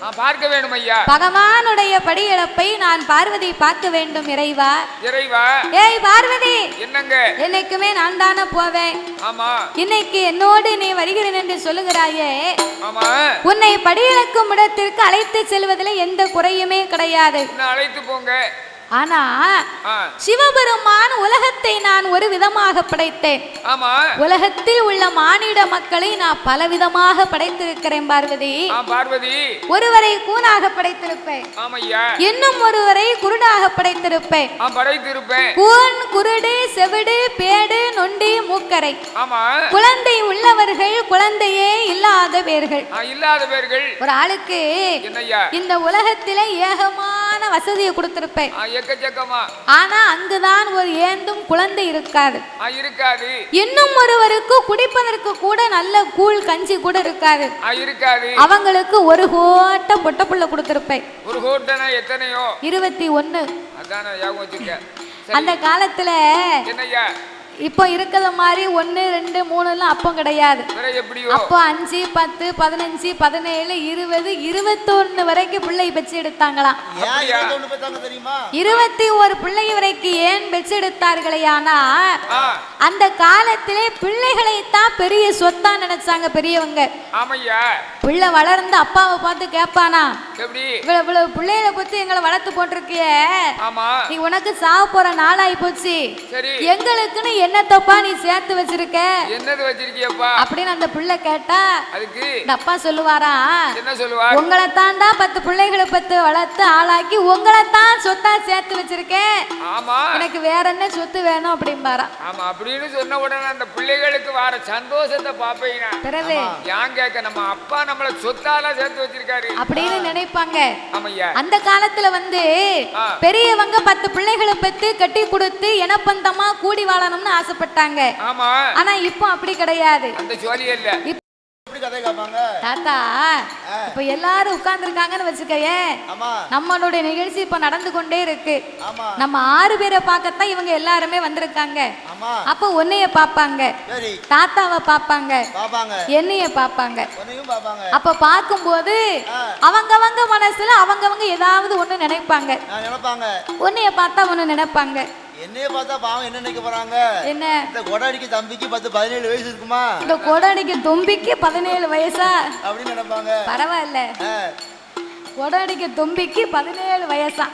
பார்க்க வேண்டும் ஐயா. பகவானுடைய படியிழப்பை நான் பார்வதி பார்க்க வேண்டும் இறைவா. இறைவா. ஏய் பார்வதி. என்னங்க? என்னைக்குமே நான் தானே போவேன். ஆமா. இன்னைக்கு என்னோடு நீ வருகிறேன் என்று சொல்லுகிறாயே. ஆமா. உன்னை படியிழக்கும் இடத்திற்கு அழைத்து செல்வதில் எந்த குறையுமே கிடையாது. அழைத்து போங்க. ஆனா சிவபெருமான் உலகத்தை நான் ஒரு விதமாக படைத்தேன். ஆமா. உலகத்தில் உள்ள மானிட மக்களை நான் பல விதமாக படைத்திருக்கிறேன் பார்வதி. பார்வதி. ஒருவரை கூனாக படைத்திருப்பேன். ஆமையா. இன்னும் ஒருவரை குருடாக படைத்திருப்பேன். படைத்திருப்பேன். கூன், குருடு, செவிடு, பேடு, நொண்டி, மூக்கரை. ஆமா. குழந்தை உள்ளவர்கள், குழந்தையே இல்லாதவர்கள். இல்லாதவர்கள். ஒரு ஆளுக்கு இந்த உலகத்திலே ஏகமான வசதியை கொடுத்திருப்பேன். ஆனா அங்குதான் ஒரு ஏந்தும் குழந்தை இருக்காது. இன்னும் ஒருவருக்கு குடிப்பதற்கு கூட நல்ல கூழ் கஞ்சி கூட இருக்காது. அவங்களுக்கு ஒரு கோட்டை பொட்டப்புள்ள கொடுத்திருப்பேன். ஒரு கோட்டனா எத்தனையோ? 21. அந்த காலத்துல இப்போ இருக்கிற மாதிரி 1, 2, 3 அப்போ கிடையாது. அப்போ 5, 10, 15, 17, 20, 21 வரைக்கும் பிள்ளை பெச்சு எடுத்தாங்களாம். 21 பிள்ளை வரைக்கும் ஏன் பெச்சு எடுத்தார்களே? ஆனா அந்த காலத்திலே பிள்ளைகளைத்தான் பெரிய சொத்தா நினைச்சாங்க பெரியவங்க. பிள்ளை வளர்ந்து அப்பாவை பார்த்து கேட்பானா, இவ்வளவு பிள்ளைகளை பத்தி எங்களை வளர்த்து போட்டிருக்கிய, நீ உனக்கு சாவ போற நாளாயி போச்சு, எங்களுக்குன்னு என்னத்தப்பா நீ சேர்த்து வச்சிருக்க, என்னது வச்சிருக்கியப்பா அப்படின்னு அந்த பிள்ளை கேட்டா அதுக்கு அப்பா சொல்லுவாரா, என்ன சொல்லுவார், உங்களை தாண்டா 10 பிள்ளைகளை பத்து வளர்த்து ஆளாக்கி உங்களை தான் சொத்தா சேர்த்து வச்சிருக்கேன், எனக்கு வேற என்ன சொத்து வேணும் அப்படின்பாரா. ஆமா, அப்படின்னு சொன்ன உடனே அந்த பிள்ளைகளுக்கு வர சந்தோஷத்தை பாப்பீங்க. பிறகு ஏன் கேட்க, நம்ம அப்பா நம்மள சொத்தால சேர்த்து வச்சிருக்காரு அப்படின்னு நினைப்பாங்க. அந்த காலத்துல பெரியவங்க 10 பிள்ளைகளை பத்து கட்டி கொடுத்து எனப்பந்தமா கூடி வாழணும்னு ஆசைப்பட்டாங்க. ஆனா இப்போ அப்படி கிடையாது. தாத்தா இப்ப எல்லாரும் உட்கார்ந்து இருக்காங்கன்னு வச்சுக்கயே, நம்மளுடைய நிகழ்ச்சி இப்ப நடந்து கொண்டே இருக்கு. நம்ம 6 பேரை பார்க்கத்தான் இவங்க எல்லாருமே வந்திருக்காங்க. அப்ப உன்னைய பாப்பாங்க, தாத்தாவை பாப்பாங்க, என்னைய பாப்பாங்க. அப்ப பார்க்கும்போது அவங்கவங்க மனசுல அவங்கவங்க ஏதாவது ஒண்ணு நினைப்பாங்க. உன்னைய பார்த்தா ஒண்ணு நினைப்பாங்க, என்னைய பார்த்தா பாவம் என்ன நினைக்க போறாங்க, என்ன இந்த கொடாடிக்கு தம்பிக்கு 17 வயசு இருக்குமா, இந்த கொடாடிக்கு தொம்பிக்கு 17 வயசா அப்படின்னு நினைப்பாங்க. பரவாயில்ல, கொடாடிக்கு தொம்பிக்கு 17 வயசா.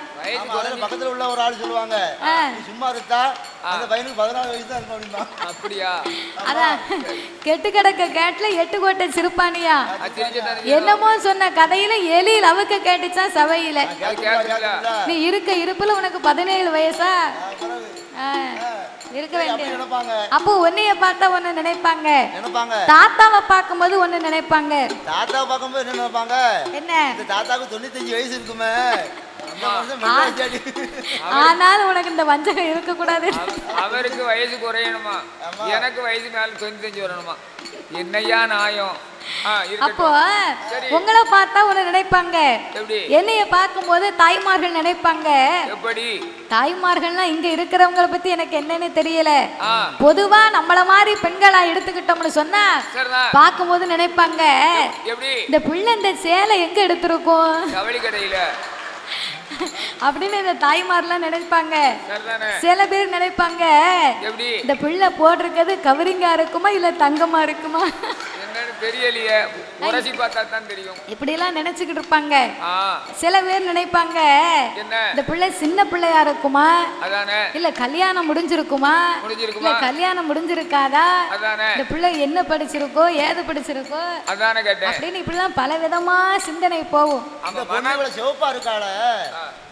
பக்கத்துல உள்ள ஒரு ஆள் சொல்லுவாங்க, சும்மா இருந்தா அந்த பையனுக்கு 14 வயசு தான் இருக்கும் அப்படின்னா. அப்படியா? அதான் கெட்டு கிடக்க கேட்ல 8 கோட்டை சிறுப்பானியா என்னமோ சொன்ன கதையில எலி லவுக்க கேட்டுச்சா சபையில. நீ இருக்க இருப்புல உனக்கு 17 வயசா இருக்க வேண்டிய. அப்போ உன்னைய பார்த்தா ஒண்ணு நினைப்பாங்க, தாத்தாவை பார்க்கும்போது ஒண்ணு நினைப்பாங்க. தாத்தாவை பார்க்கும்போது என்ன நினைப்பாங்க, என்ன தாத்தாவுக்கு 95 வயசு இருக்குமே, ஆனாலும் உனக்கு இந்த வஞ்சகம் இருக்க கூடாது. அவருக்கு வயசு குறையணுமா, எனக்கு வயசு மேல 95 வரணுமா, என்னையா நியாயம்? அப்போ உங்களை பார்த்தா உன்னை நினைப்பாங்க, என்னைய பார்க்கும் போது தாய்மார்கள் நினைப்பாங்க. தாய்மார்கள்னா இங்க இருக்கிறவங்களை பத்தி எனக்கு என்னன்னு தெரியல, பொதுவா நம்மள மாதிரி பெண்களா எடுத்துக்கிட்டோம்னு சொன்னா பார்க்கும் போது நினைப்பாங்க, இந்த பிள்ளை இந்த சேலை எங்க எடுத்திருக்கோம் அப்படின்னு இந்த தாய்மார்லாம் நினைப்பாங்க. சில பேர் நினைப்பாங்க, இந்த பிள்ளை போட்டிருக்கிறது கவரிங்கா இருக்குமா இல்ல தங்கமா இருக்குமா தெரியலையே, உரசி பார்த்தா தான் தெரியும், இப்படி எல்லாம் நினைச்சுக்கிட்டு இருப்பாங்க. சில பேர் நினைப்பாங்க, இந்த பிள்ளை சின்ன பிள்ளையா இருக்குமா இல்ல கல்யாணம் முடிஞ்சிருக்குமா இல்ல கல்யாணம் முடிஞ்சிருக்காதா, இந்த பிள்ளை என்ன படிச்சிருக்கோ ஏது படிச்சிருக்கோ அப்படின்னு இப்படி எல்லாம் பல விதமா சிந்தனை போகும். சிவப்பா இருக்காள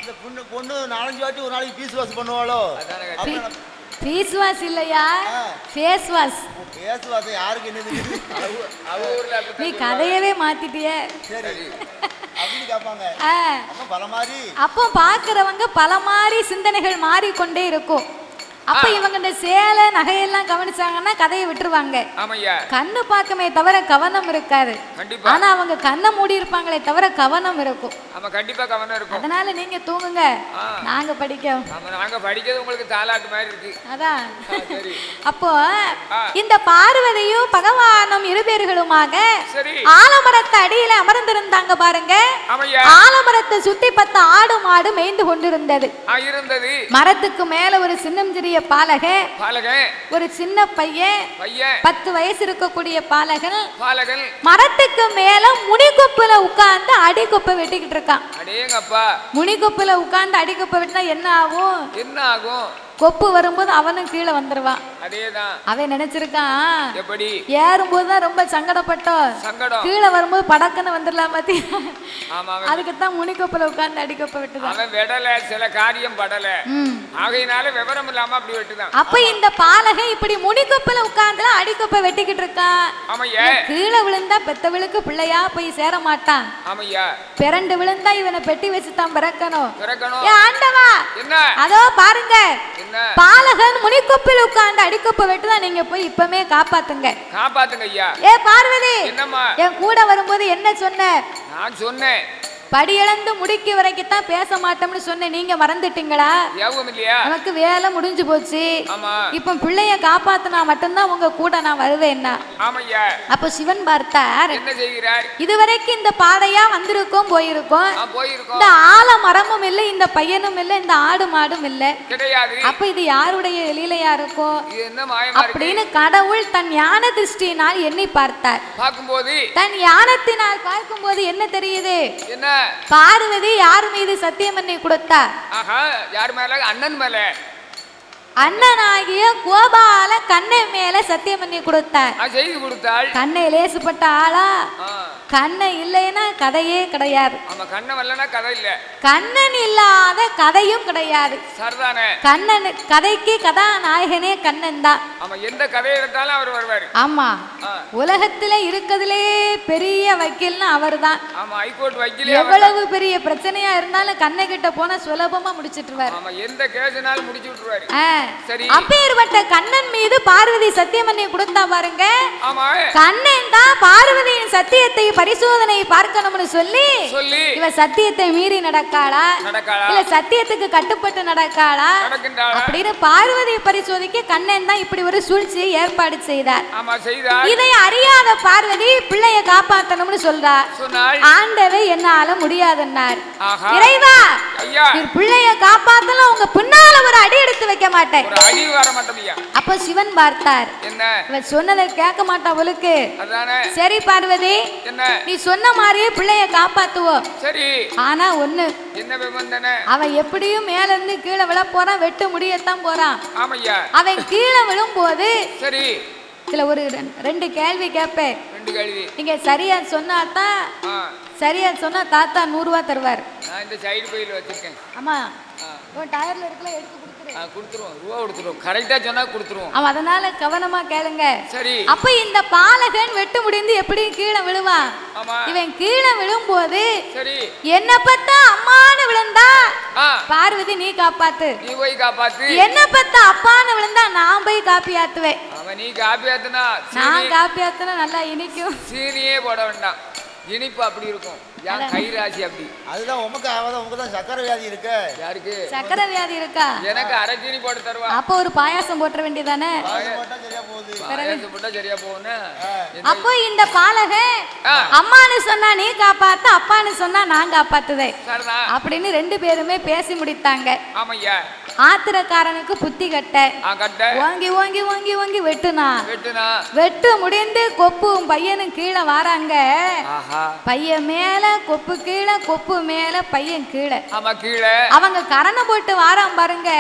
இந்த பொண்ணு 4-5 வாட்டி ஒரு நாளைக்கு பீஸ் வாஷ் பண்ணுவாளோ, ஃபேஸ் வாஷ் இல்லையா, ஃபேஸ் வாஷ். ஃபேஸ் வாஷ் யாருக்கு என்ன தெரியுது, நீ கதையவே மாத்திட்டியே. சரி அப்படி கேட்பாங்க. அப்ப பாக்குறவங்க பல மாதிரி சிந்தனைகள் மாறிக்கொண்டே இருக்கும். அப்ப இவங்க இந்த சேலை நகையெல்லாம் கவனிச்சாங்கன்னா கதையை விட்டுருவாங்க. கண்ணு பார்க்கமே தவிர கவனம் இருக்காது. ஆனா அவங்க கண்ணை மூடி இருப்பாங்களே தவிர கவனம் இருக்கும். கண்டிப்பா கவனம் இருக்கும். அதனால நீங்க தூங்குங்க, நாங்க படிக்கோம். நாங்க படிக்கிறது உங்களுக்கு தாலாட்டு மாதிரி இருக்கு. அதான். அப்போ இந்த பார்வதியும் பகவானும் இருபேர்களுமாக ஆலமரத்து அடியில அமர்ந்திருந்தாங்க பாருங்க. ஆலமரத்தை சுத்தி 10 ஆடு மாடு மேய்ந்து கொண்டிருந்தது. மரத்துக்கு மேல ஒரு சின்னஞ்சிறிய பாலகன், ஒரு சின்ன பையன், 10 வயசு இருக்கக்கூடிய பாலகன் மரத்துக்கு மேல முனிகொப்புல உட்கார்ந்து அடிக்கொப்பை வெட்டிக்கிட்டு இருக்கான். முனிகொப்புல உட்கார்ந்து அடிக்கொப்பை வெட்டினா என்ன ஆகும்? கொப்பு வரும்போது அவனும் கீழே வந்துருவான். அவன் நினைச்சிருக்கான் ஏறும்போதுதான் ரொம்ப சங்கடப்பட்டோம், கீழே வரும்போது படக்குன்னு வந்துடலாம் பாத்தி. அதுக்குத்தான் முனிகொப்புல உட்கார்ந்து அடிக்கொப்பை வெட்டுதான். சில காரியம் படல, ஆகையினால விவரம் இல்லாம அப்படி வெட்டுதான். அப்ப இந்த பாலகன் இப்படி முனிகொப்புல உட்கார்ந்து அடிக்கொப்பை வெட்டிக்கிட்டு இருக்கான். கீழே விழுந்தா பெத்தவளுக்கு பிள்ளையா போய் சேர மாட்டான். பிறண்டு விழுந்தா இவனை பெட்டி வச்சுதான் பிறக்கணும். ஆண்டவா அதோ பாருங்க, பாலகன் முனிகொப்பில் உட்கார்ந்து அடிக்கொப்பை வெட்டுதான். நீங்க போய் இப்பமே காப்பாத்துங்க ஐயா. ஏ பார்வதி, என் கூட வரும்போது என்ன சொன்ன? நான் சொன்னேன் படியிழந்து முடிக்க வரைக்கும் பேச மாட்டோம்னு சொன்ன, நீங்க மறந்துட்டீங்களா? நமக்கு வேலை முடிஞ்சு போச்சு. இப்ப பிள்ளைய காப்பாத்தினா மட்டும்தான் உங்க கூட நான் வருவேன். அப்ப சிவன் பார்த்தார், இதுவரைக்கும் இந்த பாதையா வந்திருக்கோம் போயிருக்கோம், இந்த ஆலமரமும் இல்லை, இந்த பையனும் இல்லை, இந்த ஆடு மாடும் இல்லை. அப்ப இது யாருடைய லீலையா இருக்கும் அப்படின்னு கடவுள் தன் ஞான திருஷ்டியினால் எண்ணி பார்த்தார். தன் ஞானத்தினால் பார்க்கும்போது என்ன தெரியுது? பார்வதி யார் மீது சத்தியம் பண்ணி கொடுத்தா? யார் மேல? அண்ணன் மேல. அண்ணனாகிய கோபால கண்ணன் மேல சத்தியம் பண்ணி கொடுத்தார். கண்ணை லேசுப்பட்ட ஆளா? கண்ணை இல்லைன்னா கதையே கிடையாது. கண்ணன் இல்லாத கதையும் கிடையாது. கண்ணன் கதைக்கு கதாநாயகனே கண்ணன் தான். எந்த கதை எடுத்தாலும் அவர் வருவார். ஆமா, உலகத்திலே இருக்கிறதுலே பெரிய வக்கீல்னா அவர் தான். எவ்வளவு பெரிய பிரச்சனையா இருந்தாலும் கண்ணை கிட்ட போனா சுலபமா முடிச்சிட்டுருவாரு. எந்த கேஸ்னாலும் முடிச்சு விட்டுருவாரு. அப்பேற்பட்ட கண்ணன் மீது பார்வதி சத்தியம் பண்ணி கொடுத்தா பாருங்க. கண்ணன் தான் பார்வதியின் சத்தியத்தை பரிசோதனை பார்க்கணும்னு சொல்லி இவ சத்தியத்தை மீறி நடக்காளா இல்ல சத்தியத்துக்கு கட்டுப்பட்டு நடக்காளா அப்படின்னு பார்வதியை பரிசோதிக்க கண்ணன் தான் இப்படி ஒரு சூழ்ச்சியை ஏற்பாடு செய்தார். இதை அறியாத பார்வதி பிள்ளைய காப்பாற்றணும்னு சொல்றார். ஆண்டவே என்னால முடியாதுன்னார். இறைவா, பிள்ளைய காப்பாத்தலாம், உங்க பின்னால ஒரு அடி எடுத்து வைக்க மாட்டேன். அப்ப சிவன் பார்த்தார், சொன்னதை கேட்க மாட்டா அவளுக்கு. சரி பார்வதி, நீ சொன்ன மாதிரியே பிள்ளைய காப்பாத்துவோம். ஆனா ஒண்ணு, அவன் எப்படியும் மேல இருந்து கீழே விழ போறான், வெட்டு முடியத்தான் போறான். அவன் கீழே விழும் போது சில ஒரு 2 கேள்வி கேட்பேன். நீங்க சரியா சொன்னாதான், சரியா சொன்னா தாத்தா 100 ரூபா தருவார். ஆமா, டயர்ல இருக்கல எடுத்து அதனால கவனமா கேளுங்க. அப்ப இந்த பாலகன் வெட்டு முடிந்து எப்படி கீழே விழுவான். இவன் கீழே விழும்போது என்ன பத்தா அம்மானு விழுந்தா பார்வதி நீ காப்பாத்து, என்ன பத்தா அப்பான்னு விழுந்தா நான் போய் காப்பி ஆத்துவேன். நான் காப்பி ஆத்துனா நல்லா இனிக்கும். சீனியே போட வேண்டாம், இனிப்பு அப்படி இருக்கும். கைராசி அப்படி. அதுதான் உமக்கு தான் சக்கரை வியாதி இருக்கு. யாருக்கு சக்கரை வியாதி இருக்கா? எனக்கு அரை சீனி போட்டு தருவா. அப்ப ஒரு பாயாசம் போட்டுற வேண்டியதானே. அப்போ இந்த பாலகன் அம்மானு சொன்னா நீ காப்பாத்து, அப்பான்னு சொன்னா நான் காப்பாத்துவேன் அப்படின்னு 2 பேருமே பேசி முடித்தாங்க. ஆத்திரக்காரனுக்கு புத்தி கட்ட ஓங்கி ஓங்கி ஓங்கி ஓங்கி வெட்டுனா. வெட்டு முடிந்து கொப்பும் பையனும் கீழே வாராங்க. பையன் மேல கொப்பு கீழே, கொப்பு மேல பையன் கீழே. அவங்க கரணை போட்டு வாராம் பாருங்க.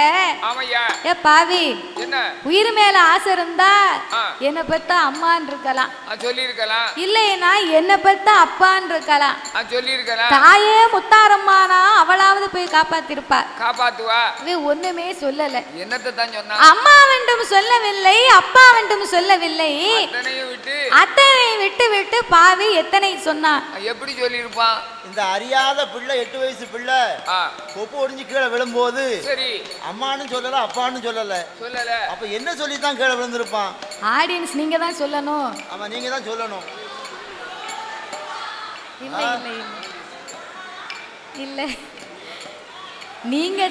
ஏ பாவி, உயிர் மேல ஆசை இருந்தா என்ன பத்தா அம்மான்னு இருக்கலாம், இல்லைன்னா என்ன பத்தா அப்பான்னு இருக்கலாம். தாயே முத்தாரம்மானா அவளாவது போய் காப்பாத்திருப்பா. காப்பாத்துவா. ஒண்ணு ஒண்ணுமே சொல்லல. என்னத்தை தான் சொன்னா? அம்மாவென்றும் சொல்லவில்லை, அப்பாவென்றும் சொல்லவில்லை. அத்தனை விட்டு விட்டு பாவி எத்தனை சொன்னா? எப்படி சொல்லி இருப்பான்? இந்த அறியாத பிள்ளை 8 வயசு பிள்ளை கொப்பு ஒடிஞ்சு கீழே விழும்போது சரி அம்மான்னு சொல்லல அப்பான்னு சொல்லல. அப்ப என்ன சொல்லி தான் கீழே விழுந்திருப்பான்? ஆடியன்ஸ் நீங்க தான் சொல்லணும். ஆமா நீங்க தான் சொல்லணும். இல்ல இல்ல இல்ல நீங்க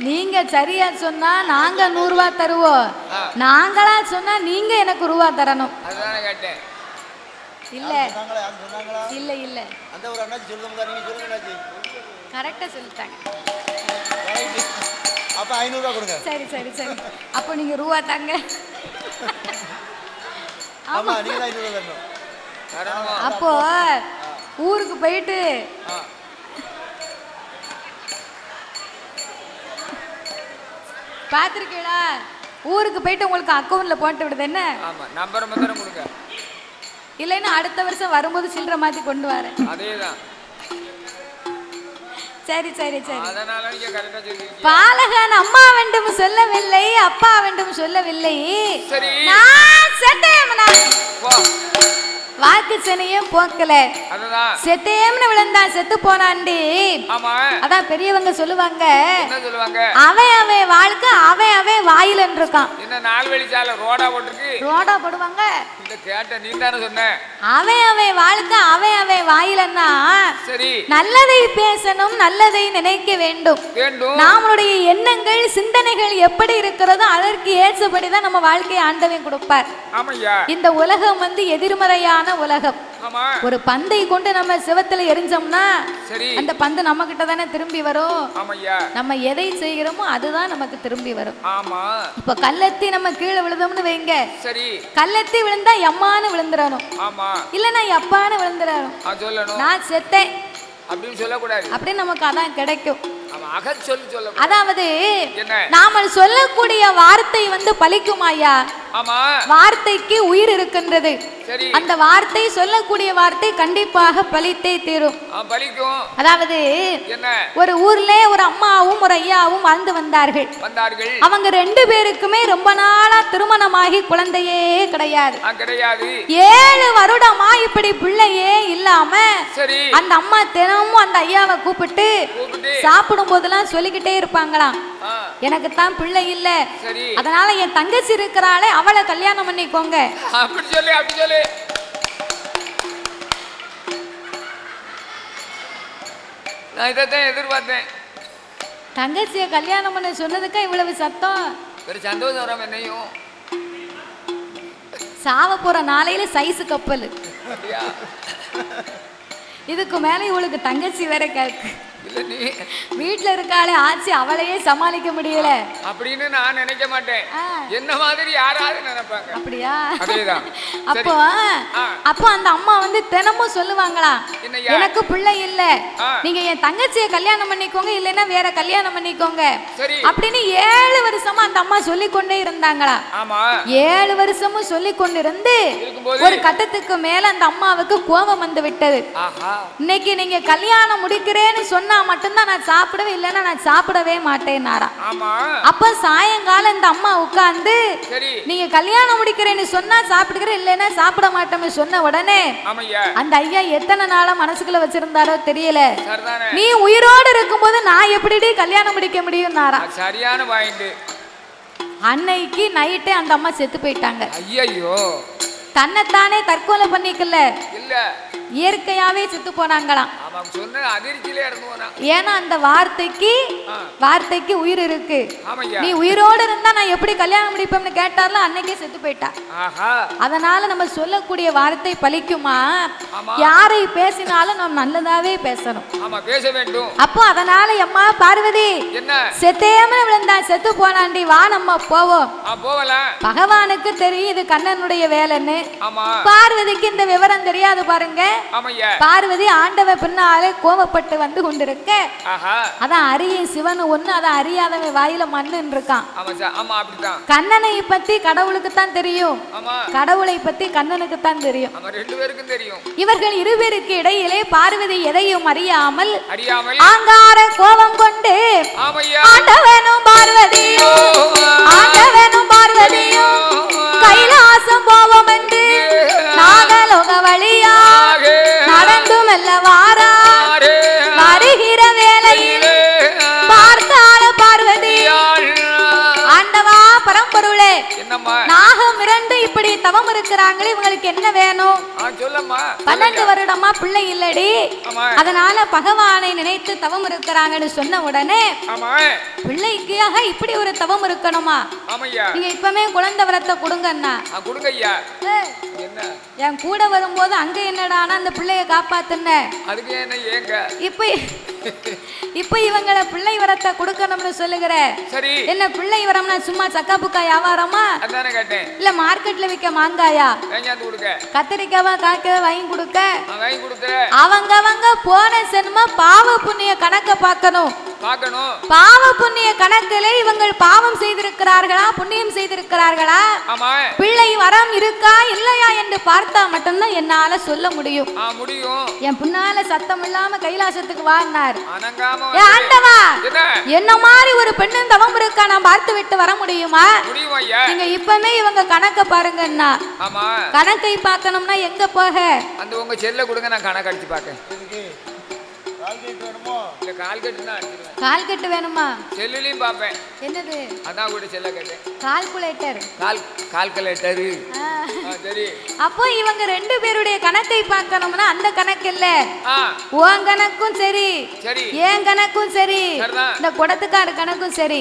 நீங்க சரியா சொன்னா நாங்க 100 ரூபாய் தருவோம். நாங்களா சொன்னா நீங்க எனக்கு ரூபா தரணும். அதான் கேட்டேன். இல்ல இல்ல இல்ல அந்த ஒரு அண்ணாச்சி சொல்லுங்க, நீங்க சொல்லுங்க அண்ணாச்சி. கரெக்டா சொல்லிட்டாங்க. அப்ப 500 ரூபாய் கொடுங்க. சரி சரி சரி அப்ப நீங்க ரூபா தாங்க. ஆமா நீங்க 500 ரூபாய் தரணும். அப்போ ஊருக்கு போயிட்டு பாத்திருக்கீங்களா? ஊருக்கு போயிட்டு உங்களுக்கு அக்கவுண்ட்ல போட்டு விடுது என்ன? ஆமா நம்பர் மட்டும் கொடுங்க. இல்லைன்னா அடுத்த வருஷம் வரும்போது சில்லற மாத்தி கொண்டு வரேன். அதேதான். சரி சரி சரி. அதனால நீங்க கரெக்ட்டா சொல்றீங்க. பாலகன் அம்மா வேண்டும் சொல்லவில்லை, அப்பா வேண்டும் சொல்லவில்லை. சரி நான் செத்தேம்னா வாக்கு சனியும் போக்கல. அதுதான் செத்தேம்னு விழுந்தா செத்து போனாண்டி. ஆமா அதான் பெரியவங்க சொல்லுவாங்க. என்ன சொல்லுவாங்க? அவன் வாழ்க்கை அவன் வாயில இருக்கான். என்ன 4 வழி சாலை ரோடா போட்டுருக்கு? ரோடா போடுவாங்க. இந்த கேட்ட நீ தானே சொன்ன. அவன் வாழ்க்கை அவன் வாயிலன்னா சரி நல்லதை பேசணும், நல்லதை நினைக்க வேண்டும். நம்மளுடைய எண்ணங்கள் சிந்தனைகள் எப்படி இருக்கிறதோ அதற்கு ஏற்றபடிதான் நம்ம வாழ்க்கையை ஆண்டவன் கொடுப்பார். இந்த உலகம் எதிர்மறையான உலகம். ஒரு பந்தை கொண்டு நம்ம சிவத்துல எரிஞ்சோம்னா அந்த பந்து நம்ம கிட்ட தானே திரும்பி வரும். நம்ம எதை செய்கிறோமோ அதுதான் நமக்கு திரும்பி வரும். இப்ப கல்லெத்தி நம்ம கீழே விழுந்தோம்னு வைங்க, கல்லெத்தி விழுந்தா எம்மான்னு விழுந்துடணும், இல்லன்னா எப்பான்னு விழுந்துடணும். நான் செத்தேன் அப்படின்னு சொல்லக்கூடாது. அப்படி நமக்கு அதான் கிடைக்கும். அதாவது நாம சொல்லக்கூடிய வார்த்தை பலிக்குமாயா? வார்த்தைக்கு உயிர் இருக்கின்றது. அந்த வார்த்தை சொல்லக்கூடிய வார்த்தை கண்டிப்பாக பலித்தே தீரும். அதாவது ஒரு ஊர்ல ஒரு அம்மாவும் ஒரு ஐயாவும் வாழ்ந்து வந்தார்கள். அவங்க 2 பேருக்குமே ரொம்ப நாளா திருமணமாகி குழந்தையே கிடையாது. 7 வருடமா இப்படி பிள்ளையே இல்லாம அந்த அம்மா தினமும் அந்த ஐயாவை கூப்பிட்டு சாப்பிடும் போதெல்லாம் சொல்லிக்கிட்டே இருப்பாங்களாம், எனக்கு தான் பிள்ளை இல்ல, அதனால என் தங்கச்சி இருக்கிறாளே அவளை கல்யாணம் பண்ணிக்கோங்க. அப்படி சொல்லி நான் இதைத்தான் எதிர்பார்த்தேன். தங்கச்சியை கல்யாணம் பண்ண சொன்னதுக்கு இவ்வளவு சத்தம். ஒரு சந்தோஷம் வராம என்னையும் சாவ போற நாளையில சைஸ் கப்பல். இதுக்கு மேல இவளுக்கு தங்கச்சி வேற கேக்கு. வீட்டுல இருக்காளே ஆச்சி, அவளையே சமாளிக்க முடியல அப்படின்னு நான் நினைக்க மாட்டேன். என்ன மாதிரி யாராவது நினைப்பாங்க. அப்படியா? அப்போ அந்த அம்மா தினமும் சொல்லுவாங்களா, எனக்கு பிள்ளை இல்ல, நீங்க என் தங்கச்சியை கல்யாணம் பண்ணிக்கோங்க, இல்லைன்னா வேற கல்யாணம் பண்ணிக்கோங்க அப்படின்னு 7 வருஷமா அந்த அம்மா சொல்லி கொண்டே இருந்தாங்களா. 7 வருஷமும் சொல்லி கொண்டு இருந்து ஒரு கட்டத்துக்கு மேல அந்த அம்மாவுக்கு கோபம் வந்து விட்டது. இன்னைக்கு நீங்க கல்யாணம் முடிக்கிறேன்னு சொன்னா மட்டும்தான் நான் சாப்பிடவே, இல்லைன்னா நான் சாப்பிடவே மாட்டேன்னாரா. அப்ப சாயங்காலம் இந்த அம்மா உட்கார்ந்து நீங்க கல்யாணம் முடிக்கிறேன்னு சொன்னா சாப்பிடுக்கிறேன், இல்லைன்னா சாப்பிட மாட்டோம்னு சொன்ன உடனே அந்த ஐயா எத்தனை நாளா மனசுக்குள்ள வச்சிருந்தாரோ தெரியல, நீ உயிரோடு இருக்கும்போது நான் எப்படி கல்யாணம் முடிக்க முடியும்னாரா. சரியான பாயிண்ட். அன்னைக்கு நைட்டே அந்த அம்மா செத்து போயிட்டாங்க. ஐயோ, தன்னைத்தானே தற்கொலை பண்ணிக்கல, இல்ல இயற்கையாவே செத்து போனாங்களாம். ஏன்னா அந்த வார்த்தைக்கு உயிர் இருக்கு. நீ உயிரோடு இருந்தா நான் எப்படி கல்யாணம் முடிப்பேன்னு கேட்டார்ல, அன்னைக்கே செத்து போயிட்டா. அதனால நம்ம சொல்லக்கூடிய வார்த்தை பலிக்குமா? யாரை பேசினாலும் நம்ம நல்லதாவே பேசணும். அப்போ அதனால அம்மா பார்வதி செத்தேம விழுந்தா செத்து போனாண்டி, வா நம்ம போவோம். பகவானுக்கு தெரியும் இது கண்ணனுடைய வேலைன்னு. பார்வதிக்கு இந்த விவரம் தெரியாது பாருங்க. பார்வதி ஆண்டவ பின்னாடி முன்னாலே கோபப்பட்டு வந்து கொண்டிருக்க அதான் அரியும் சிவன் ஒண்ணு, அதான் அறியாதவன் வாயில மண்ணுன்னு இருக்கான். கண்ணனை பத்தி கடவுளுக்கு தான் தெரியும், கடவுளை பத்தி கண்ணனுக்கு தான் தெரியும். இவர்கள் இருவருக்கு இடையிலே பார்வதி எதையும் அறியாமல் ஆங்கார கோபம் கொண்டு ஆண்டவனும் பார்வதியோ ஆண்டவனும் பார்வதியோ கைலாசம் போவோம் என்று நாகலோக வழியா நடந்து மெல்ல வாரா வருகிற வேளையில் பார்த்தால பார்வதி ஆண்டவா பரம்பொருளே நாகம் இரண்டு இப்படி தவம் இருக்கிறாங்களே இவங்களுக்கு என்ன வேணும்? 12 வருடமா பிள்ளை இல்லடி, அதனால பகவானை நினைத்து தவம் இருக்கிறாங்கன்னு சொன்ன உடனே பிள்ளைக்காக இப்படி ஒரு தவம் இருக்கணுமா? நீங்க இப்பவே குழந்தை வரத்தை கொடுங்கண்ணா. என் கூட வரும்போது அங்க என்னடானா அந்த பிள்ளைய காப்பாத்துன இப்ப இவங்களை பிள்ளை வரத்தை கொடுக்கணும்னு சொல்லுகிற. என்ன பிள்ளை வரம்னா சும்மா சக்கா புக்கா வியாபாரமா இல்ல மார்க்கெட்ல விற்க மாங்காயா கத்திரிக்காவா காய்க்க வாங்கி கொடுக்க? அவங்க போன சென்ம பாவ புண்ணிய கணக்க பார்க்கணும். பாவ புண்ணிய கணக்கிலே இவங்கள் பாவம் செய்திருக்கிறார்களா புண்ணியம் செய்திருக்கிறார்களா, பிள்ளை வரம் இருக்கா இல்லையா என்று பார்த்தா மட்டும்தான் என்னால சொல்ல முடியும். என் பின்னால சத்தம் இல்லாம கைலாசத்துக்கு வாங்கினார். ஆண்டவா என்ன மாதிரி ஒரு பெண்ணின் தவம் இருக்கா நான் பார்த்து விட்டு வர முடியுமா? நீங்க இப்பவே இவங்க கணக்க பாருங்கன்னா, கணக்கை பார்க்கணும்னா எங்க போக? அந்த உங்க செல்ல கொடுங்க, நான் கணக்கு அடிச்சு பார்க்கேன். கால்கட்டு வேணுமா? செல்லுலயும் பாப்பேன். என்னது? அதான் கூட செல்ல கேட்டேன். கால்குலேட்டர். கால்குலேட்டர். சரி. அப்போ இவங்க ரெண்டு பேருடைய கணக்கை பார்க்கணும்னா அந்த கணக்கு இல்ல, உன் கணக்கும் சரி ஏன் கணக்கும் சரி இந்த குடத்துக்கார கணக்கும் சரி,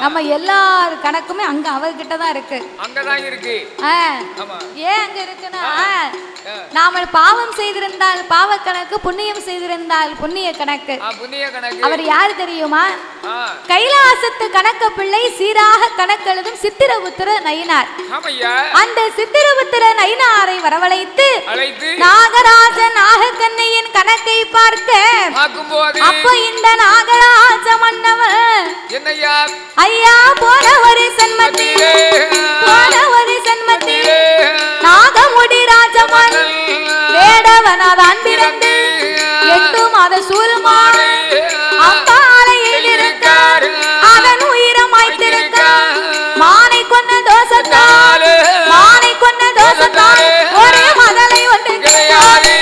நம்ம எல்லார் கணக்குமே அங்க அவர்கிட்ட தான் இருக்கு. அங்கதான் இருக்கு. ஏன் அங்க இருக்குன்னா, நாம பாவம் செய்திருந்தால் பாவ கணக்கு, புண்ணியம் செய்திருந்தால் புண்ணிய கணக்கு. அவர் யாரு தெரியுமா? கைலாசத்து கணக்க பிள்ளை சீராக கணக்கெழுதும் சித்திரபுத்திர நயினார். அந்த சித்திரபுத்திர நயினாரை வரவழைத்து நாகராஜ நாகக்கண்ணியின் கணக்கை பார்க்க, அப்ப இந்த நாகராஜ மன்னவன் ஐயா போன ஒரு சன்மத்திலே நாகமுடி ராஜமன் வேடவனாதான் பிறந்து 8 மாத சூழ்மான் அம்பாலையில் இருக்கார், அவன் உயிரம் ஆய்த்திருக்கார். மானை கொன்ன தோசத்தால் ஒரே மதலை ஒன்று கிடையாது.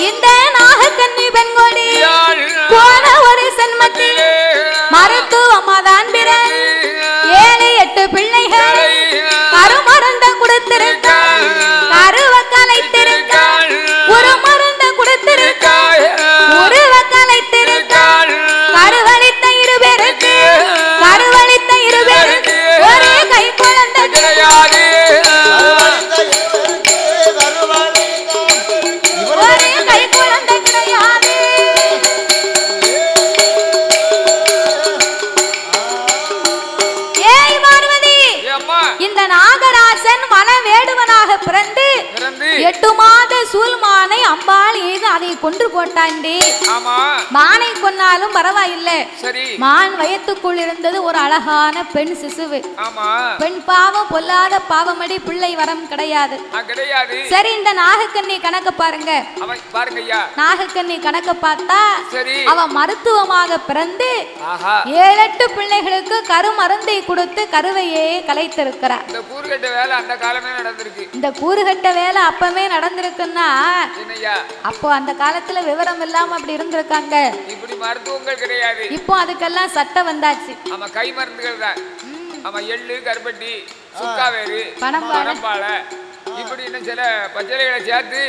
இந்த நாகக்கன்னி பெண்கொடி போன ஒரு சன்மத்தில் மருத்துவமாதான் பிறன் 7-8 பிள்ளைகள் கருமருந்த கொடுத்திருக்காள், கருவ கலைத்திருக்காள், ஒரு மருந்த கொடுத்திருக்காள், உருவ கலைத்திருக்காள். கருவளித்த இருபேருக்கு ஒரே கை குழந்தை கிடையாது, ஒரே கை குழந்தை கிடையாது. இந்த நாகராஜன் மனவேடுவனாக பிறந்து 8 மாத சூழ்மானை அம்பாள் ஏது அதை கொன்று போட்டாண்டி. மானை கொன்னாலும் பரவாயில்லை, மான் வயத்துக்குள் இருந்தது ஒரு அழகான பெண் சிசுவு. பெண் பாவம் பொல்லாத பாவமடி, பிள்ளை வரம் கிடையாது. சரி, இந்த நாகக்கண்ணி கணக்க பாருங்க. நாகக்கண்ணி கணக்க பார்த்தா அவ மருத்துவமாக பிறந்து 7-8 பிள்ளைகளுக்கு கருமருந்தை கொடுத்து கருவையே கலைத்திருக்கிறார். இந்த கூறுகட்ட வேலை அப்பவே நடந்திருக்குன்னா, அப்போ அந்த காலத்துல விவரம் இல்லாம அப்படி இருந்திருக்காங்க. இப்படி மருத்துவங்கள் கிடையாது. இப்போ அதுக்கெல்லாம் சட்டம் வந்தாச்சு. ஆமா, கை மருந்துகள் தான். ஆமா, எள்ளு, கருப்பட்டி, சுக்காவேறு, பனம்பாலை, இப்படி இன்னும் சில பச்சளைகளை சேர்த்து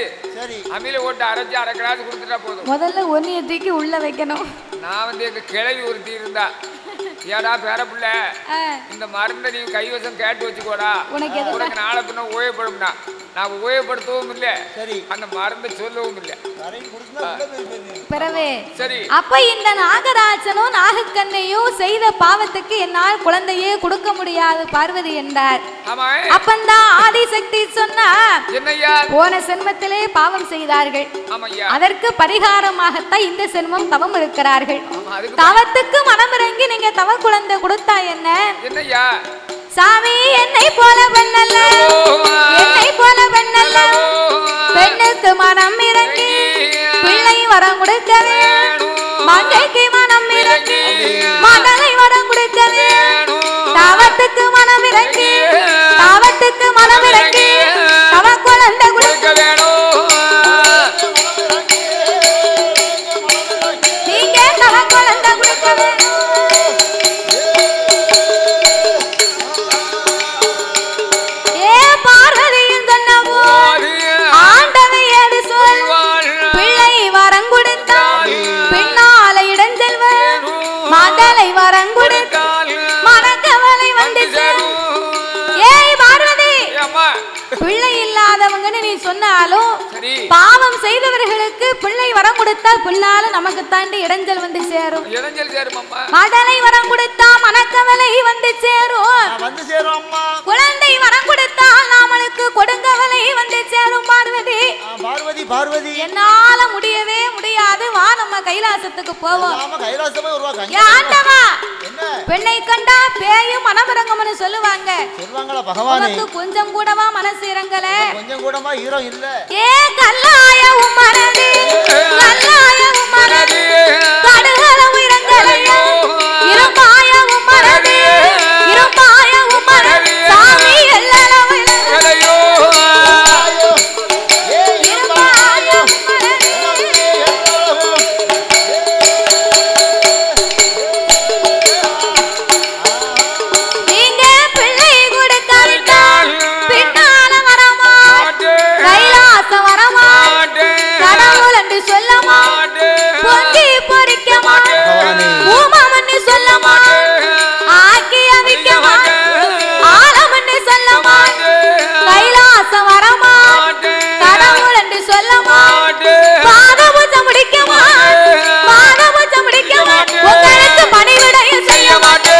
அமில ஓட்டு அரைச்சு 1/2 கிளாஸ் கொடுத்துட்டா போதும். முதல்ல ஒன்னிய தூக்கி உள்ள வைக்கணும். நான் வந்து எங்க கிளவி ஒருத்தி இருந்தா, ஏடா பேர பிள்ளை இந்த மருந்தை நீ கைவசம் கேட்டு வச்சுக்கோடா, உனக்கு நாளை பின்ன ஓயப்படும்னா. நான் உபயோகப்படுத்தவும் இல்லை. சரி, அந்த மருந்து சொல்லவும் இல்லை. பிறவே சரி, அப்ப இந்த நாகராஜனும் நாகக்கண்ணையும் செய்த பாவத்துக்கு என்னால் குழந்தையே கொடுக்க முடியாது பார்வதி என்றார். அப்பந்தான் ஆதிசக்தி சொன்னா, போன சென்மத்திலே பாவம் செய்தார்கள், அதற்கு பரிகாரமாகத்தான் இந்த சென்மம் தவம் இருக்கிறார்கள். தவத்துக்கு மனமிறங்கி நீங்க தவ குழந்தை கொடுத்தா என்ன? சாமி என்னை போல பெண்ணல்ல, என்னை போல பெண்ணல்ல, பெண்ணுக்கு மனம் இறங்கி பிள்ளை வரம் கொடுக்கவே, மங்கைக்கு மனம் இறங்கி மகளை வரம் கொடுக்கவே, தவத்துக்கு மனம் இறங்கி, தவத்துக்கு மனம் இறங்கி தவ குழந்தை கொடுக்க வேணும். நீங்க தவ குழந்தை கொடுக்க வேணும். மகளை வரங்குடுத்தால் மனக்கவலை வந்து ஏய் பார்வதி, பிள்ளை இல்லாதவங்கன்னு நீ சொன்னாலும் பாவம் செய்தவர்களுக்கு பிள்ளை வரம் கொடுத்தால் பின்னாலும் நமக்கு தாண்டி இடைஞ்சல் வந்து சேரும். மகளை வரம் கொடுத்தா மனக்கவலை வந்து சேரும். குழந்தை வரம் கொடுத்தால் நாமளுக்கு கொடுங்கவலை வந்து சேரும். பார்வதி பார்வதி பார்வதி என்னால முடியவே முடியாது, வா நம்ம கைலாசத்துக்கு போவோம். பெண்ணை கண்டா பேயும் மனமிறங்கும்னு சொல்லுவாங்க. உனக்கு கொஞ்சம் கூடவா மனசு இறங்கல? கொஞ்சம் கூடமா ஈரம் இல்ல. ஏ கல்லாய உம்மனது, கல்லாய உம்மனது, கடுகளவு இறங்கலையா, இருப்பாய உம்மனது, இருப்பாய உம்மனது, சாமி எல்லளவு இறங்கலையோ, இருப்பாய உம்மனது. நீங்க பிள்ளை கொடுக்காவிட்டால் பின்னால வரமா, கைலாசம் வரமா, கடவுள் என்று சொல்லமா, பொங்கி பொறிக்கமா, பூமம்னு சொல்லமா, ஆக்கி அவிக்கமா, ஆழம்னு சொல்லமா, கைலாசம் வரமா, கடவுள் என்று சொல்லமா, பாதபூஜை முடிக்கமா, பாதபூஜை முடிக்கமா, உங்களுக்கு பணிவிடையும் செய்ய மாட்டேன்.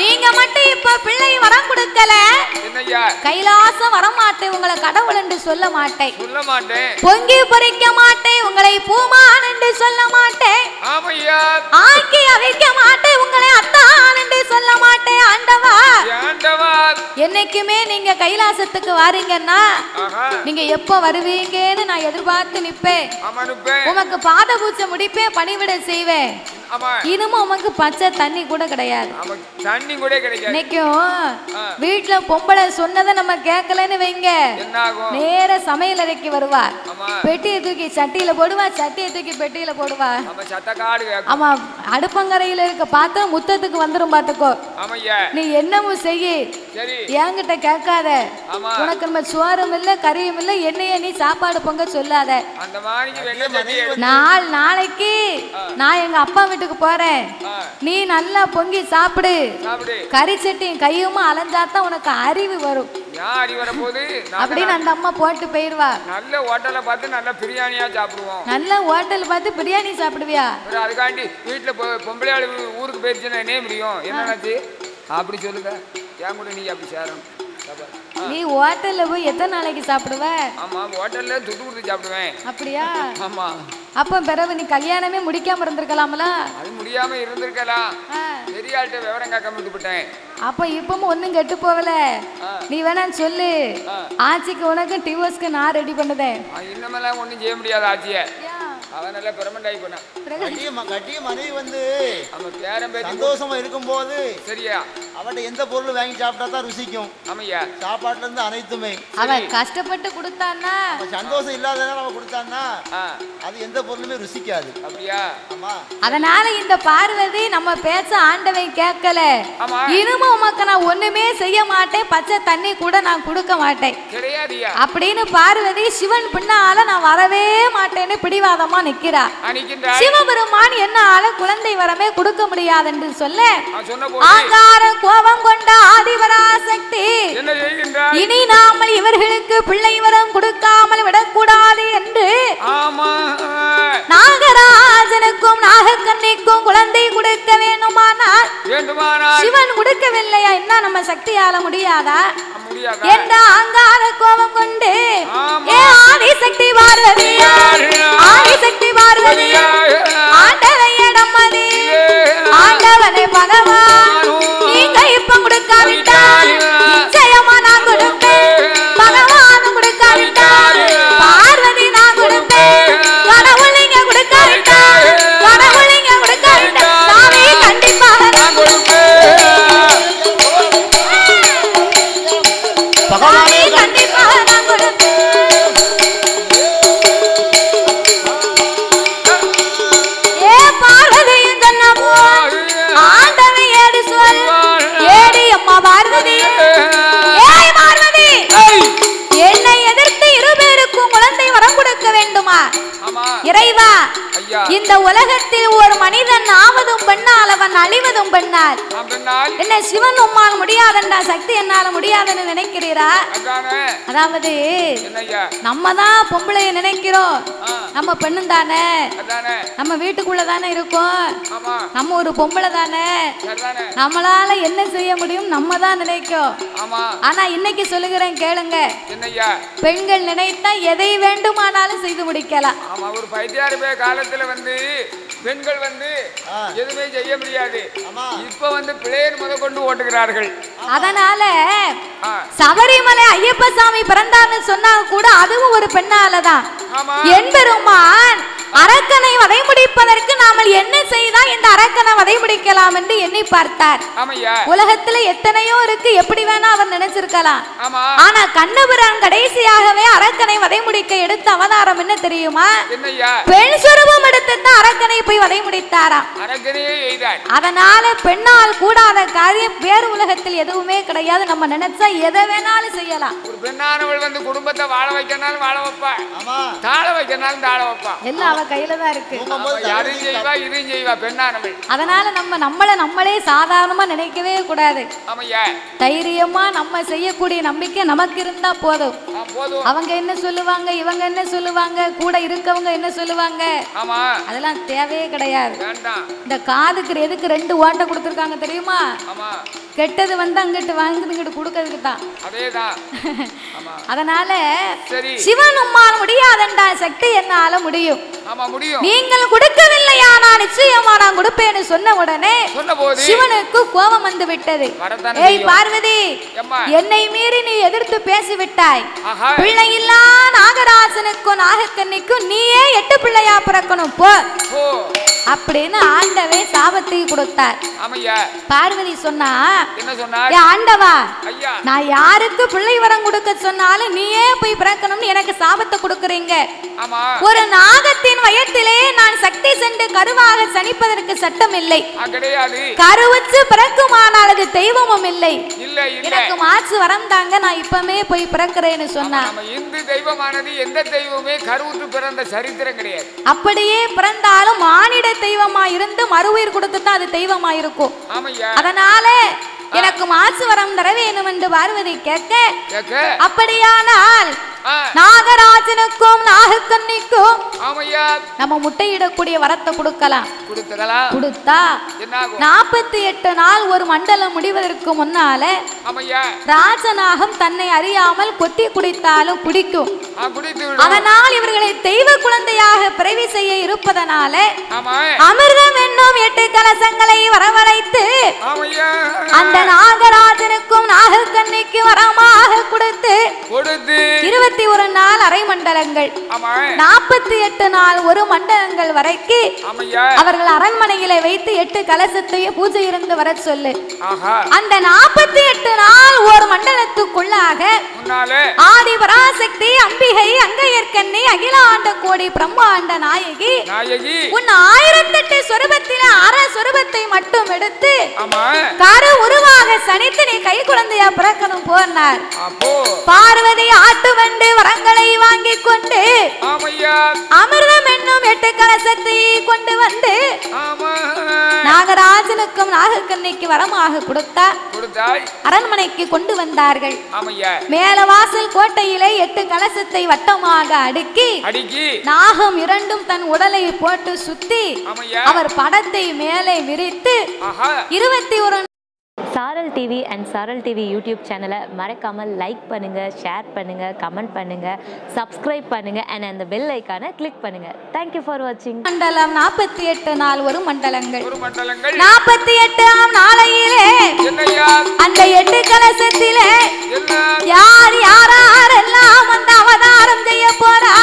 நீங்க மட்டும் இப்ப பிள்ளை வரம் கொடுக்கல, கைலாசம் வர மாட்டேன், உங்களை கடவுள் என்று சொல்ல மாட்டேன், பொங்கி பொறிக்க மாட்டேன், உங்களை பூமான் என்று சொல்ல மாட்டேன், ஆக்கி அவைக்க மாட்டேன், உங்களை அத்தான் என்று சொல்ல மாட்டேன். ஆண்டவா, என்னைக்குமே நீங்க கைலாசத்துக்கு வாரீங்கன்னா நீங்க எப்ப வருவீங்கன்னு நான் எதிர்பார்த்து நிப்பேன். உமக்கு பாத பூஜை முடிப்பேன், பணிவிட செய்வேன். இனிமே உமக்கு பச்சை தண்ணி கூட கிடையாது. இன்னைக்கும் வீட்டுல பொம்பளை சொன்னதை நம்ம கேட்கலன்னு வைங்க, நேர சமையல் அறைக்கு வருவார், பெட்டியை தூக்கி சட்டியில போடுவா, சட்டியை தூக்கி பெட்டியில போடுவா. ஆமா, அடுப்பங்கரையில இருக்க பாத்திரம் முத்தத்துக்கு வந்துரும் பாத்துக்கோ. நீ என்னமும் செய்ய, என்கிட்ட கேட்காத. உனக்கு நம்ம சோறும் இல்ல கறியும் இல்ல, என்னைய நீ சாப்பாடு பொங்க சொல்லாத. நாளைக்கு நான் எங்க அப்பா வீட்டுக்கு போறேன், நீ நல்லா பொங்கி சாப்பிடு, கறி சட்டியும் கையுமா அலைஞ்சாதான் உனக்கு அறிவு வரும் அப்படின்னு அந்த அம்மா போட்டு போயிருவா. நல்ல ஹோட்டலை பார்த்து நல்ல பிரியாணியா சாப்பிடுவோம். நல்ல ஹோட்டல் பார்த்து பிரியாணி சாப்பிடுவியா? அதுக்காண்டி வீட்டுல பொம்பளை ஊருக்கு போயிருச்சுன்னா என்ன முடியும்? என்னாச்சு அப்படி சொல்லுங்க, ஏன் கூட நீ அப்படி சேரணும். நீ ஹோட்டல்ல போய் எத்தனை நாளைக்கு சாப்பிடுவ? ஆமா, ஹோட்டல்ல துட்டு கொடுத்து சாப்பிடுவேன். அப்படியா? ஆமா. அப்ப பிறகு நீ கல்யாணமே முடிக்காம இருந்திருக்கலாம்ல? அது முடியாம இருந்திருக்கலாம், பெரியாள்கிட்ட விவரம் கேட்காம விட்டுவிட்டேன். அப்ப இப்பவும் ஒன்னும் கெட்டு போகல. நீ வேணான்னு சொல்லு, ஆட்சிக்கு உனக்கு டிவோர்ஸ்க்கு நான் ரெடி பண்ணுதேன். இன்னமெல்லாம் ஒன்னும் செய்ய முடியாது ஆட்சிய. அவன் நல்லா பெர்மனன்ட் ஆகி போனான். கட்டிய மனைவி வந்து அவன் பேரன் பேத்தி சந்தோஷமா இருக்கும் போது சரியா அவட்ட எந்த பொருள் வாங்கி சாப்பிட்டா தான் ருசிக்கும். ஆமையா, சாப்பாட்டுல இருந்து அனைத்துமே அவன் கஷ்டப்பட்டு கொடுத்தான்னா, சந்தோஷம் இல்லாதனால அவன் கொடுத்தான்னா அது எந்த பொருளுமே ருசிக்காது. அப்படியா? ஆமா. அதனால இந்த பார்வதி நம்ம பேச்ச ஆண்டவன் கேட்கல. இனிமே உமக்கு நான் ஒண்ணுமே செய்ய மாட்டேன், பச்சை தண்ணி கூட நான் கொடுக்க மாட்டேன் அப்படின்னு பார்வதி சிவன் பின்னால நான் வரவே மாட்டேன்னு பிடிவாதமா நிக்கிறா. சிவபெருமான் என்னால குழந்தை வரமே கொடுக்க முடியாது என்று சொல்ல ஆங்கார கோபம் கொண்ட ஆதிபராசக்தி இனி நாமல் இவர்களுக்கு பிள்ளை வரம் கொடுக்காமல் விடக்கூடாது என்று நாகராஜனுக்கும் நாகக்கண்ணிக்கும் குழந்தை கொடுக்க வேண்டுமானால் சிவன் கொடுக்கவில்லையா என்ன நம்ம சக்தியால முடியாதா என்ற அங்கார கோபம் கொண்டு ஆதிசக்தி பார்வதி ஆதிசக்தி பார்வதி ஆண்டவையிடம் மதி ஆண்டவனை பகவான் நீங்க இப்ப கொடுக்காவிட்டால் நிச்சயமா நான் கொடுப்பேன், பகவான் கொடுக்காவிட்டால் பார்வதி நான் கொடுப்பேன், கடவுள் நீங்க கொடுக்காவிட்டால் கடவுள் நீங்க கொடுக்காவிட்டால் சாமி கண்டிப்பாக நான் கொடுப்பேன், சாமி கண்டிப்பாக நான் கொடுப்பேன். ஏ பார்வதியும் சொன்னப்போ ஆண்டவை ஏடு சொல் ஏடி அம்மா பார்வதி, ஏய் பார்வதி என்னை எதிர்த்து இருபேருக்கும் குழந்தை வரம் கொடுக்க வேண்டுமா? இறைவா இந்த உலகத்தில் ஒரு மனிதன் ஆவதும் பெண்ணால் அவன் அழிவதும் பெண்ணால் என்ன சிவன் உம்மால் முடியாதண்டா சக்தி என்னால முடியாதுன்னு நினைக்கிறீரா? அதாவது நம்ம தான் பொம்பளைய நினைக்கிறோம், நம்ம பெண்ணு தானே, நம்ம வீட்டுக்குள்ள தானே இருக்கோம், நம்ம ஒரு பொம்பளை தானே, நம்மளால என்ன செய்ய முடியும் நம்ம தான் நினைக்கும். ஆனா இன்னைக்கு சொல்லுகிறேன் கேளுங்க, பெண்கள் நினைத்தா எதை வேண்டுமானாலும் செய்து முடிக்கலாம். ஒரு பைத்தியார் காலத்துல வந்து பெண்கள் வந்து எதுவுமே செய்ய முடியாது, இப்ப வந்து பிளேன் முதல் கொண்டு ஓட்டுகிறார்கள். அதனால சபரிமலை ஐயப்ப சாமி பிறந்தான்னு சொன்னா கூட அதுவும் ஒரு பெண்ணாலதான். என்பெருமான் அரக்கனை வதை முடிப்பதற்கு நாம என்ன செய்தா இந்த அரக்கனை வதை முடிக்கலாம் என்று எண்ணி பார்த்தார். உலகத்துல எத்தனையோ இருக்கு, எப்படி வேணா அவர் நினைச்சிருக்கலாம். ஆனா கண்ணபிரான் கடைசியாகவே அரக்கனை வதை முடிக்க எடுத்த அவதாரம் என்ன தெரியுமா? பெண் சுரூபம் எடுத்து தான் அரக்கனை போய் வதை முடித்தாராம். அதனால பெண்ணால் கூடாத காரியம் வேறு உலகத்தில் எதுவுமே கிடையாது. நம்ம நினைச்சா எதை வேணாலும் செய்யலாம். ஒரு பெண்ணானவள் வந்து குடும்பத்தை வாழ வைக்கனாலும் வாழ வைப்பா, தாழ வைக்கனாலும் தாழ வைப்பா, எல்லாம் அவ கையில தான் இருக்கு. யாரையும் செய்வா இதையும் செய்வா பெண்ணானவள். அதனால நம்மளே சாதாரணமா நினைக்கவே கூடாது. தைரியமா நம்ம செய்யக்கூடிய நம்பிக்கை நமக்கு இருந்தா போதும். அவங்க என்ன சொல்லுவாங்க, இவங்க என்ன சொல்லுவாங்க, கூட இருக்கவங்க என்ன சொல்லுவாங்க, அதெல்லாம் தேவையே கிடையாது. இந்த காதுக்கு எதுக்கு 2 ஓட்டை கொடுத்துருக்காங்க தெரியுமா? கெட்டது வந்து அங்கிட்டு வாங்கிட்டு இங்கிட்டு கொடுக்கறதுக்கு தான். அதனால சிவன் உம்மால் முடியாதண்டா சக்தி என்னால முடியும், நீங்கள் கொடுக்கவில்லையா நான் நிச்சயமா நான் கொடுப்பேன்னு சொன்ன உடனே சிவனுக்கு கோபம் வந்து விட்டது. ஏய் பார்வதி, என்னை மீறி நீ எதிர்த்து பேசிவிட்டாய், பிள்ளை இல்லா நாகராசனுக்கும் நாகக்கண்ணிக்கும் நீயே 8 பிள்ளையா பிறக்கணும் போ அப்படின்னு ஆண்டவே சாபத்தை கொடுத்தார். பார்வதி சொன்னா, ஆண்டவா நான் யாருக்கு பிள்ளை வரம் கொடுக்க சொன்னாலும் நீயே போய் பிறக்கணும்னு எனக்கு சாபத்தை கொடுக்கறீங்க. ஒரு நாகத்தின் வயத்திலே நான் சக்தி சென்று கருவாக சனிப்பதற்கு சட்டம் இல்லை, கருவச்சு பிறக்குமானால் அது தெய்வமும் இல்லை, எனக்கு மாற்று வரம் தாங்க, நான் இப்பமே போய் பிறக்கிறேன்னு சொன்னா. இந்து தெய்வமானது எந்த தெய்வமே கருவுற்று பிறந்த சரித்திரம் கிடையாது. அப்படியே பிறந்தாலும் மானிட தெய்வமா இருந்து மறுஉயிர் கொடுத்து தான் அது தெய்வமா இருக்கும். அதனால எனக்கு மாசு வரம் தர வேணும் என்று பார்வதி கேட்க, அப்படியானால் நாகராஜனுக்கும் நாகக்கண்ணிக்கும் நம்ம முட்டையிடக்கூடிய வரத்தை கொடுக்கலாம். கொடுத்தா 48 நாள் ஒரு மண்டலம் முடிவதற்கு முன்னால ராஜநாகம் தன்னை அறியாமல் கொத்தி குடித்தாலும் குடிக்கும். அதனால் இவர்களை தெய்வ குழந்தையாக பிறவி செய்ய இருப்பதனால அமிர்தம் என்னும் 8 கலசங்களை வரவழைத்து அந்த நாகராஜனுக்கும் நாகக்கண்ணிக்கு வரமாக கொடுத்து 21 நாள் அரை மண்டலங்கள் 48 நாள் ஒரு மண்டலங்கள் வரைக்கு அவர்கள் அரண்மனையில வைத்து 8 கலசத்தையும் பூஜை இருந்து வர சொல்லு. அந்த 48 நாள் ஒரு மண்டலத்துக்குள்ளாக ஆதி பராசக்தி அம்பிகை அங்கையர்கண்ணி அகிலாண்ட கோடி பிரம்மாண்ட நாயகி உன் 1008 சொரூபத்தில அரை சொரூபத்தை மட்டும் எடுத்து கரு உருவாக சனித்து நீ கை குழந்தையா பிறக்கணும் போனார். பார்வதி ஆட்டு வண்டு வரங்களை வாங்கி கொண்டு அமிர்தம் என்னும் 8 கலசத்தை கொண்டு வந்து நாகராஜனுக்கும் நாகக்கண்ணிக்கு வரமாக கொடுத்தாய். அரண்மனைக்கு கொண்டு வந்தார்கள். மேல வாசல் கோட்டையிலே 8 கலசத்தை வட்டமாக அடுக்கி நாகம் இரண்டும் தன் உடலை போட்டு சுத்தி அவர் படத்தை மேலே விரித்து 21 சாரல் டிவி அண்ட் சாரல் டிவி யூடியூப் சேனலை மறக்காமல் லைக் பண்ணுங்க, ஷேர் பண்ணுங்க, கமெண்ட் பண்ணுங்க, சப்ஸ்கிரைப் பண்ணுங்க and அந்த பெல் ஐகானை கிளிக் பண்ணுங்க. Thank you for watching. மண்டலம் 48 நாள் ஒரு மண்டலங்கள் 48 ஆம் நாளையிலே அந்த 8 கலசத்திலே யார் யாரெல்லாம் வந்து அவதாரம் செய்ய போறா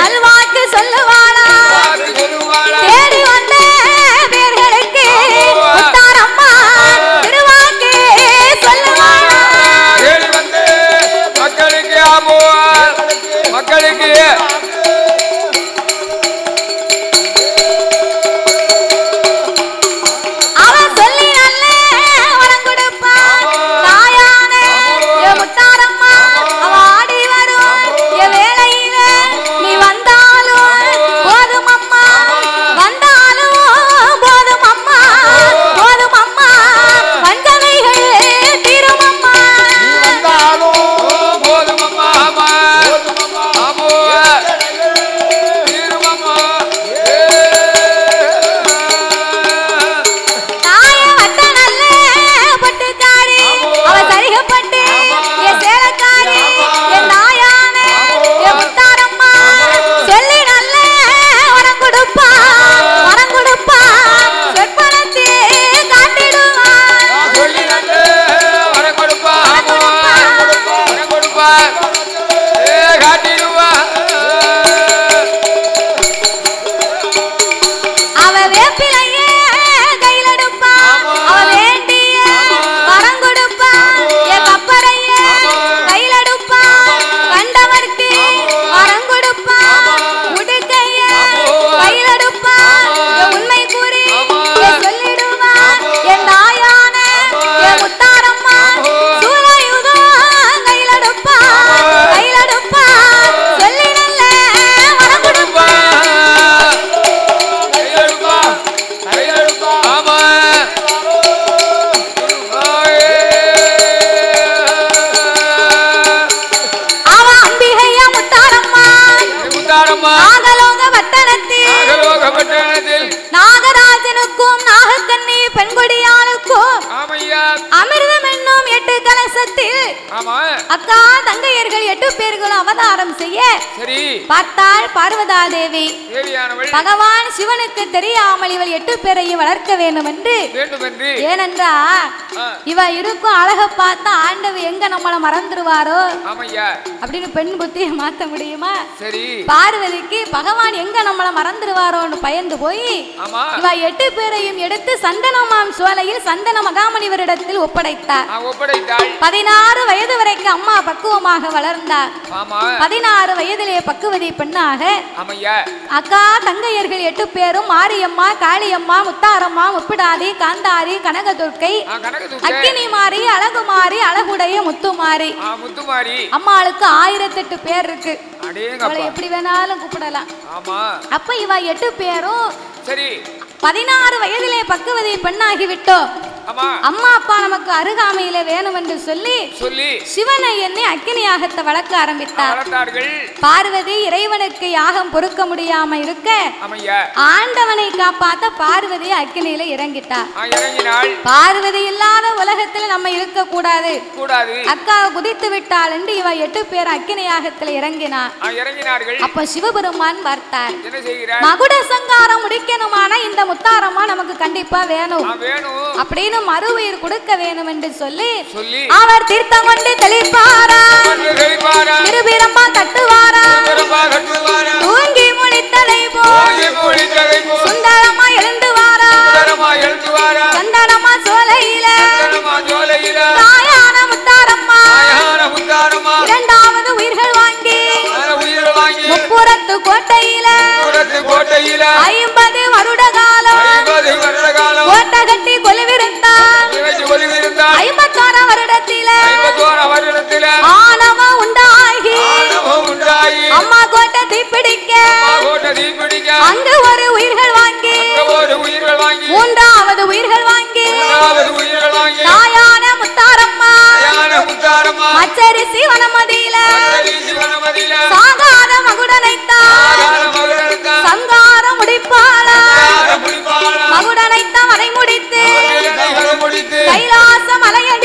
நல்வாக்கு சொல்லுவாளா தேடி வந்த பேர்களுக்கு முத்தாரம்மா அமிர்தம் என்னும் 8 கலசத்தில் அக்கா தங்கையர்கள் 8 பேர்களும் அவதாரம் செய்ய பார்த்தாள் பார்வதா தேவி. பகவான் சிவனுக்கு தெரியாமல் இவள் 8 பேரையும் வளர்க்க வேண்டும் என்று. ஏனென்றா இவ இருக்கும் அழக பார்த்தா ஆண்டவர் எங்க நம்மள மறந்துருவாரோ அப்படின்னு பெண் புத்தியை மாத்த முடியுமா? பார்வதிக்கு பகவான் எங்க நம்மள மறந்துருவாரோன்னு பயந்து போய் இவ 8 பேரையும் எடுத்து சந்தனமாம் சோலையில் சந்தன மகாமணிவரிடத்தில் ஒப்படைத்தார். 16 வயது வரைக்கும் அம்மா பக்குவமாக வளர்ந்தார். 16 வயதிலே பக்குவதி பெண்ணாக அக்கா தங்கையர்கள் 8 பேரும் மாரியம்மா, காளியம்மா, முத்தாரம்மா, முப்பிடாதி, காந்தாரி, கனகதுர்க்கை, அக்கினி மாறி, அழகுமாரி, அழகுடைய முத்துமாரி. அம்மாளுக்கு 1008 பேர் இருக்கு. எப்படி வேணாலும் கூப்பிடலாம். அப்ப இவ 8 பேரும் 16 வயதிலே பக்குவதி பெண்ணாகி விட்டோம். அம்மா அப்பா நமக்கு அருகாமையில வேணும் என்று சொல்லி சிவனை எண்ணி அக்கினி யாகத்தை வளர்க்க ஆரம்பித்தார். பார்வதி இறைவனுக்கு யாகம் பொறுக்க முடியாம இருக்க ஆண்டவனை காப்பாத்த பார்வதி அக்கினியில இறங்கிட்டார். பார்வதி இல்லாத உலகத்துல நம்ம இருக்க கூடாது, அக்கா குதித்து விட்டாள் என்று இவ 8 பேர் அக்கினி யாகத்துல இறங்கினார். அப்ப சிவபெருமான் பார்த்தார், மகுட சங்காரம் முடிக்கணுமான இந்த முத்தாரமா நமக்கு கண்டிப்பா வேணும் அப்படின்னு மறுஉயிர் கொடுக்க வேண்டும் என்று சொல்லி அவர் தீர்த்தம் கொண்டு தெளிப்பாரா, திருபிரம்பா தட்டுவாரா, தூங்கி முழித்தலை போல் சுந்தரமா எழுந்து வாரா, சந்தனமா சோலையில தாயான முத்தாரம்மா இரண்டாவது உயிர்கள் வாங்கி முப்புறத்து கோட்டையில 50 வருட காலம் கோட்டை கட்டி கொலுவிருந்தார். 51 வருடத்தில ஆணவ உண்டாகி அம்மா கோட்டை தீப்பிடிக்க அங்கு ஒரு உயிர்கள் வாங்கி மூன்றாவது உயிர்கள் வாங்கி தாயான முத்தாரம்மா மச்சரிசி வனமதியில சாகாத மகுடனைத்தான் சங்காரம் முடிப்பாளா, மகுடனைத்தான் அதை முடித்து கைலாச மலையை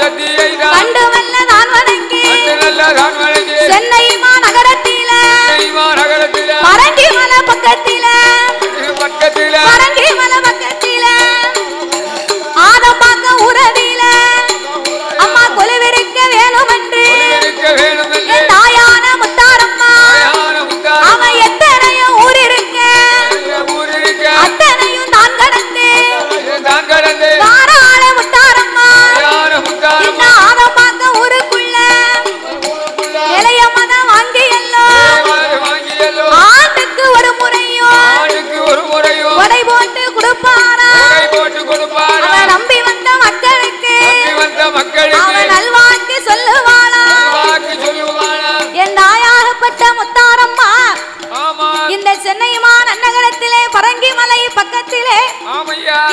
சக்தியை கண்டு நல்ல நான் வணங்கி சென்னை மாநகரத்தில பரங்கி மலை பக்கத்தில பரங்கி மலை பக்கத்தில ஆதம்பாக்க உறவில அம்மா கொலுவிருக்க வேணும் என்று என் தாயான முத்தாரம்மா அவன் எத்தனையோ ஊர் இருக்க அத்தனையும் தான் கடந்து தாராள முத்தாரம்மா இந்த ஆதம்பாக்க ஊருக்குள்ள இளைய மதம் வாங்கி எல்லாம் ஆண்டுக்கு ஒரு முறையும் கொடை போட்டு கொடுப்பாரா அவன் நம்பி வந்த மக்களுக்கு அவன் நல்வாக்கு சொல்லுவாளா என் தாயாகப்பட்ட முத்தாரம்மா இந்த சென்னை மாநகரத்திலே பரங்கி மலை பக்கத்திலே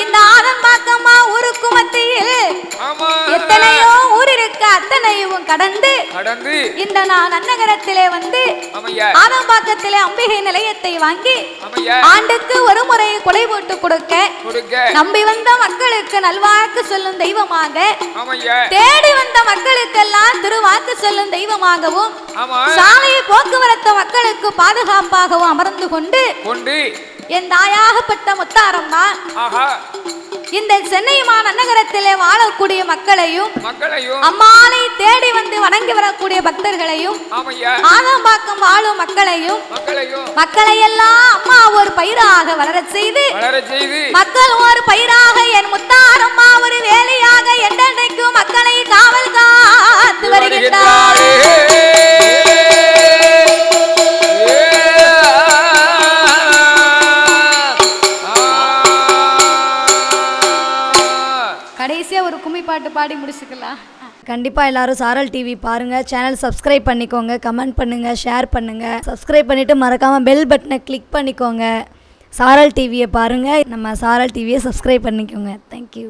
இந்த ஆதம்பாக்கம்மா ஊருக்கு மத்தியில் எத்தனையோ ஊர் இருக்கு அத்தனையும் கடந்து இந்த நான் நன்னகரத்திலே வந்து ஆதம்பாக்கத்திலே அம்பிகை நிலையத்தை வாங்கி ஆண்டுக்கு ஒரு முறை கொடை போட்டு கொடுக்க நம்பி வந்த மக்களுக்கு நல்வாக்கு சொல்லும் தெய்வமாக தேடி வந்த மக்களுக்கெல்லாம் திருவாக்கு சொல்லும் தெய்வமாகவும் சாலை போக்குவரத்து மக்களுக்கு பாதுகாப்பாகவும் அமர்ந்து கொண்டு என் தாயாகப்பட்ட முத்தாரம்மா இந்த சென்னை மாநகரத்திலே வாழக்கூடிய மக்களையும் அம்மானை தேடி வந்து வணங்கி வரக்கூடிய பக்தர்களையும் ஆதம்பாக்கம் வாழும் மக்களை எல்லாம் அம்மா ஒரு பயிராக வளரச் செய்து மக்கள் ஒரு பயிராக என் முத்தாரம்மா ஒரு வேலையாக என்றென்றைக்கும் மக்களை காவல் காத்து வருகின்றார். கடைசியா ஒரு கும்மி பாட்டு பாடி முடிச்சுக்கலாம். கண்டிப்பாக எல்லாரும் சாரல் டிவி பாருங்கள், சேனல் சப்ஸ்கிரைப் பண்ணிக்கோங்க, கமெண்ட் பண்ணுங்கள், ஷேர் பண்ணுங்கள். சப்ஸ்கிரைப் பண்ணிவிட்டு மறக்காமல் பெல் பட்டனை கிளிக் பண்ணிக்கோங்க. சாரல் டிவியை பாருங்கள், நம்ம சாரல் டிவியை சப்ஸ்கிரைப் பண்ணிக்கோங்க. தேங்க்யூ.